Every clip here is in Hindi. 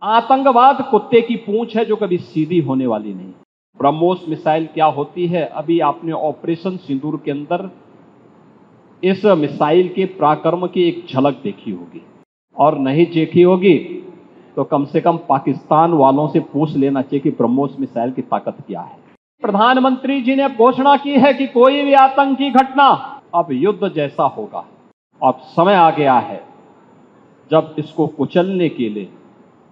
आतंकवाद कुत्ते की पूंछ है जो कभी सीधी होने वाली नहीं। ब्रह्मोस मिसाइल क्या होती है, अभी आपने ऑपरेशन सिंदूर के अंदर इस मिसाइल के पराक्रम की एक झलक देखी होगी, और नहीं देखी होगी तो कम से कम पाकिस्तान वालों से पूछ लेना चाहिए कि ब्रह्मोस मिसाइल की ताकत क्या है। प्रधानमंत्री जी ने घोषणा की है कि कोई भी आतंकी घटना अब युद्ध जैसा होगा। अब समय आ गया है जब इसको कुचलने के लिए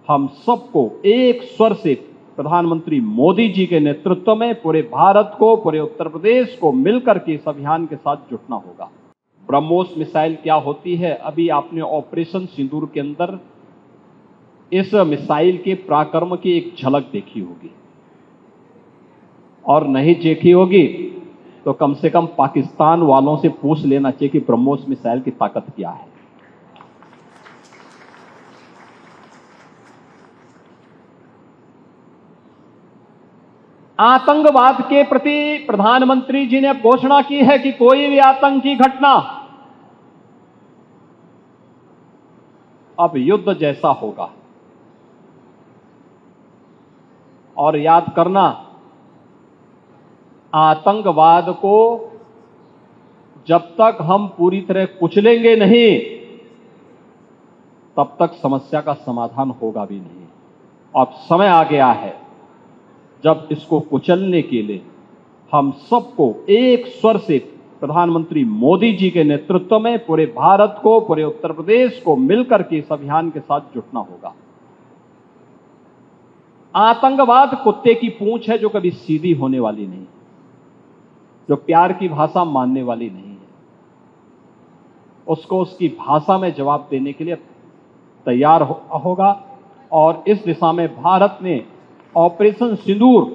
हम सबको एक स्वर से प्रधानमंत्री मोदी जी के नेतृत्व में पूरे भारत को, पूरे उत्तर प्रदेश को मिलकर के इस अभियान के साथ जुटना होगा। ब्रह्मोस मिसाइल क्या होती है, अभी आपने ऑपरेशन सिंदूर के अंदर इस मिसाइल के पराक्रम की एक झलक देखी होगी, और नहीं देखी होगी तो कम से कम पाकिस्तान वालों से पूछ लेना चाहिए कि ब्रह्मोस मिसाइल की ताकत क्या है। आतंकवाद के प्रति प्रधानमंत्री जी ने घोषणा की है कि कोई भी आतंकी घटना अब युद्ध जैसा होगा। और याद करना, आतंकवाद को जब तक हम पूरी तरह कुचलेंगे नहीं तब तक समस्या का समाधान होगा भी नहीं। अब समय आ गया है जब इसको कुचलने के लिए हम सबको एक स्वर से प्रधानमंत्री मोदी जी के नेतृत्व में पूरे भारत को, पूरे उत्तर प्रदेश को मिलकर के इस अभियान के साथ जुटना होगा। आतंकवाद कुत्ते की पूंछ है जो कभी सीधी होने वाली नहीं, जो प्यार की भाषा मानने वाली नहीं है। उसको उसकी भाषा में जवाब देने के लिए तैयार होगा, और इस दिशा में भारत ने ऑपरेशन सिंदूर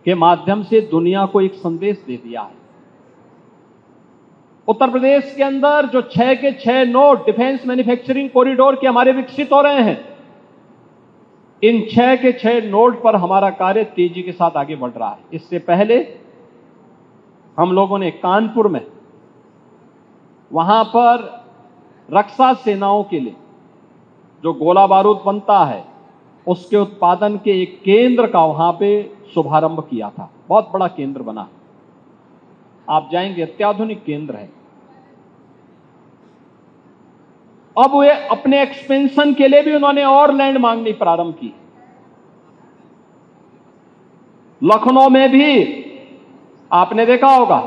के माध्यम से दुनिया को एक संदेश दे दिया है। उत्तर प्रदेश के अंदर जो 6 के 6 नोड डिफेंस मैन्युफैक्चरिंग कॉरिडोर के हमारे विकसित हो रहे हैं, इन 6 के 6 नोड पर हमारा कार्य तेजी के साथ आगे बढ़ रहा है। इससे पहले हम लोगों ने कानपुर में, वहां पर रक्षा सेनाओं के लिए जो गोला बारूद बनता है उसके उत्पादन के एक केंद्र का वहां पे शुभारंभ किया था। बहुत बड़ा केंद्र बना, आप जाएंगे, अत्याधुनिक केंद्र है। अब वे अपने एक्सपेंशन के लिए भी उन्होंने और लैंड मांगनी प्रारंभ की। लखनऊ में भी आपने देखा होगा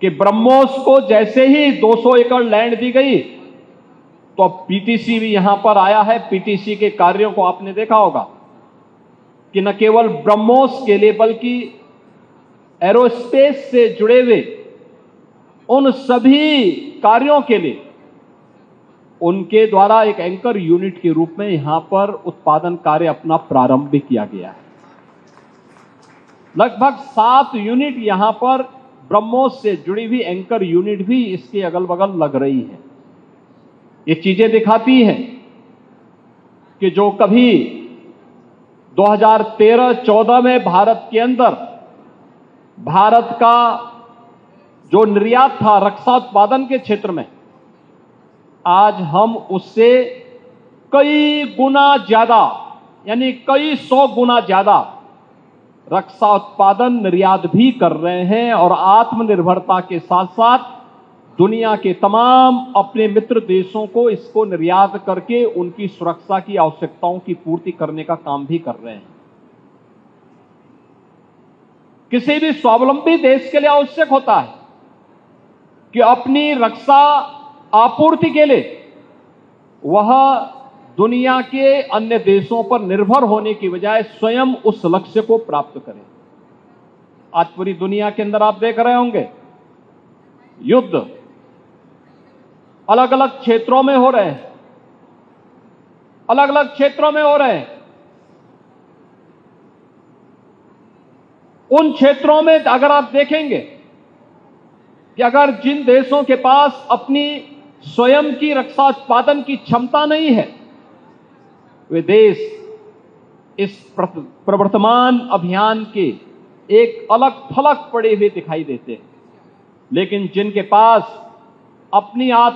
कि ब्रह्मोस को जैसे ही 200 एकड़ लैंड दी गई तो पीटीसी भी यहां पर आया है। पीटीसी के कार्यों को आपने देखा होगा कि न केवल ब्रह्मोस के लिए बल्कि एरोस्पेस से जुड़े हुए उन सभी कार्यों के लिए उनके द्वारा एक एंकर यूनिट के रूप में यहां पर उत्पादन कार्य अपना प्रारंभ भी किया गया है। लगभग 7 यूनिट यहां पर ब्रह्मोस से जुड़ी हुई एंकर यूनिट भी इसके अगल बगल लग रही है। ये चीजें दिखाती हैं कि जो कभी 2013-14 में भारत के अंदर भारत का जो निर्यात था रक्षा उत्पादन के क्षेत्र में, आज हम उससे कई गुना ज्यादा, यानी कई 100 गुना ज्यादा रक्षा उत्पादन निर्यात भी कर रहे हैं, और आत्मनिर्भरता के साथ साथ दुनिया के तमाम अपने मित्र देशों को इसको निर्यात करके उनकी सुरक्षा की आवश्यकताओं की पूर्ति करने का काम भी कर रहे हैं। किसी भी स्वावलंबी देश के लिए आवश्यक होता है कि अपनी रक्षा आपूर्ति के लिए वह दुनिया के अन्य देशों पर निर्भर होने की बजाय स्वयं उस लक्ष्य को प्राप्त करे। आज पूरी दुनिया के अंदर आप देख रहे होंगे युद्ध अलग अलग क्षेत्रों में हो रहे हैं, अलग अलग क्षेत्रों में हो रहे हैं। उन क्षेत्रों में अगर आप देखेंगे कि अगर जिन देशों के पास अपनी स्वयं की रक्षा उत्पादन की क्षमता नहीं है, वे देश इस प्रवर्तमान अभियान के एक अलग थलग पड़े हुए दिखाई देते हैं। लेकिन जिनके पास अपनी आत्म